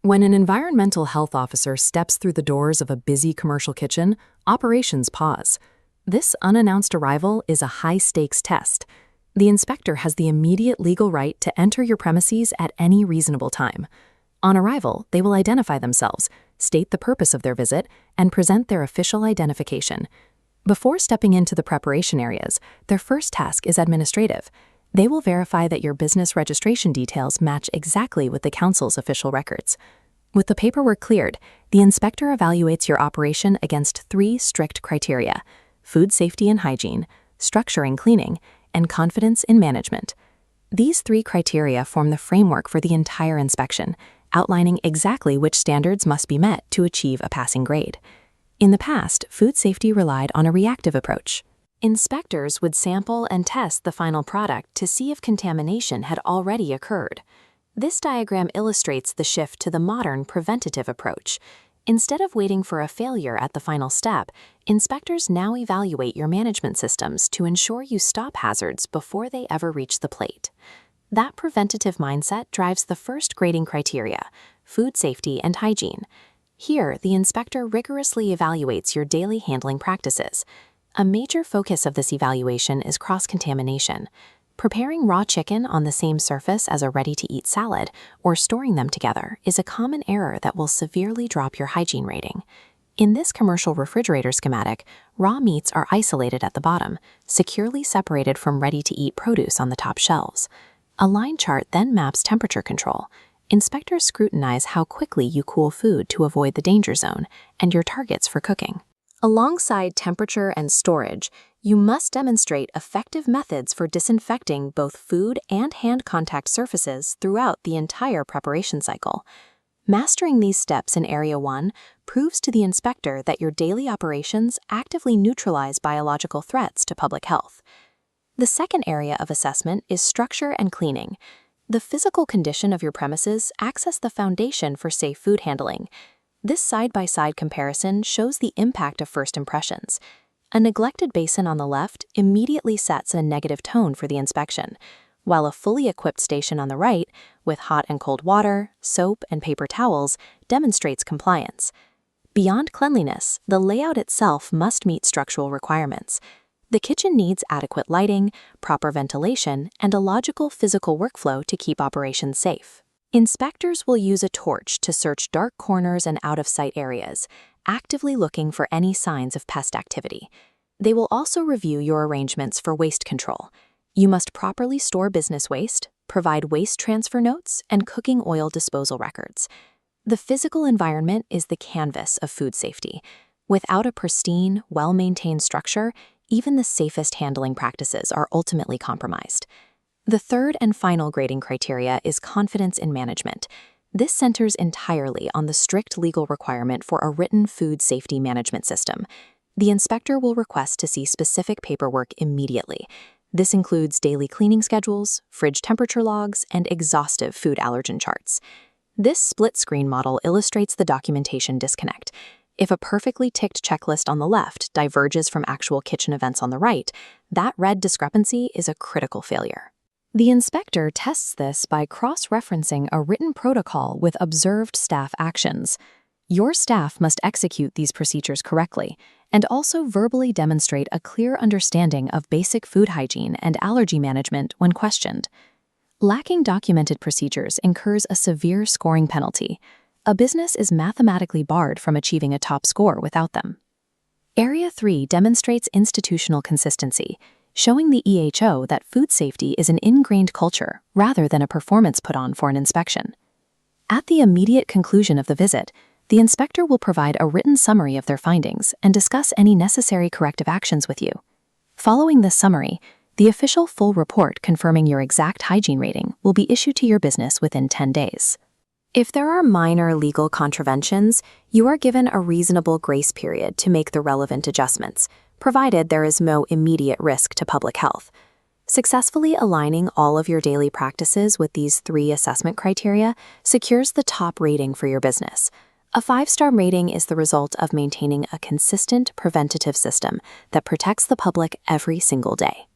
When an environmental health officer steps through the doors of a busy commercial kitchen, operations pause. This unannounced arrival is a high-stakes test. The inspector has the immediate legal right to enter your premises at any reasonable time. On arrival, they will identify themselves, state the purpose of their visit, and present their official identification. Before stepping into the preparation areas, their first task is administrative. They will verify that your business registration details match exactly with the council's official records. With the paperwork cleared, the inspector evaluates your operation against 3 strict criteria: food safety and hygiene, structure and cleaning, and confidence in management. These 3 criteria form the framework for the entire inspection, outlining exactly which standards must be met to achieve a passing grade. In the past, food safety relied on a reactive approach. Inspectors would sample and test the final product to see if contamination had already occurred. This diagram illustrates the shift to the modern preventative approach. Instead of waiting for a failure at the final step, inspectors now evaluate your management systems to ensure you stop hazards before they ever reach the plate. That preventative mindset drives the first grading criteria: food safety and hygiene. Here, the inspector rigorously evaluates your daily handling practices. A major focus of this evaluation is cross-contamination. Preparing raw chicken on the same surface as a ready-to-eat salad or storing them together is a common error that will severely drop your hygiene rating. In this commercial refrigerator schematic, raw meats are isolated at the bottom, securely separated from ready-to-eat produce on the top shelves. A line chart then maps temperature control. Inspectors scrutinize how quickly you cool food to avoid the danger zone and your targets for cooking. Alongside temperature and storage, you must demonstrate effective methods for disinfecting both food and hand contact surfaces throughout the entire preparation cycle. Mastering these steps in Area 1 proves to the inspector that your daily operations actively neutralize biological threats to public health. The second area of assessment is structure and cleaning. The physical condition of your premises acts as the foundation for safe food handling. This side-by-side comparison shows the impact of first impressions. A neglected basin on the left immediately sets a negative tone for the inspection, while a fully equipped station on the right, with hot and cold water, soap, and paper towels, demonstrates compliance. Beyond cleanliness, the layout itself must meet structural requirements. The kitchen needs adequate lighting, proper ventilation, and a logical physical workflow to keep operations safe. Inspectors will use a torch to search dark corners and out-of-sight areas, actively looking for any signs of pest activity. They will also review your arrangements for waste control. You must properly store business waste, provide waste transfer notes, and cooking oil disposal records. The physical environment is the canvas of food safety. Without a pristine, well-maintained structure, even the safest handling practices are ultimately compromised. The third and final grading criteria is confidence in management. This centers entirely on the strict legal requirement for a written food safety management system. The inspector will request to see specific paperwork immediately. This includes daily cleaning schedules, fridge temperature logs, and exhaustive food allergen charts. This split-screen model illustrates the documentation disconnect. If a perfectly ticked checklist on the left diverges from actual kitchen events on the right, that red discrepancy is a critical failure. The inspector tests this by cross-referencing a written protocol with observed staff actions. Your staff must execute these procedures correctly and also verbally demonstrate a clear understanding of basic food hygiene and allergy management when questioned. Lacking documented procedures incurs a severe scoring penalty. A business is mathematically barred from achieving a top score without them. Area 3 demonstrates institutional consistency, showing the EHO that food safety is an ingrained culture rather than a performance put on for an inspection. At the immediate conclusion of the visit, the inspector will provide a written summary of their findings and discuss any necessary corrective actions with you. Following this summary, the official full report confirming your exact hygiene rating will be issued to your business within 10 days. If there are minor legal contraventions, you are given a reasonable grace period to make the relevant adjustments, provided there is no immediate risk to public health. Successfully aligning all of your daily practices with these 3 assessment criteria secures the top rating for your business. A 5-star rating is the result of maintaining a consistent preventative system that protects the public every single day.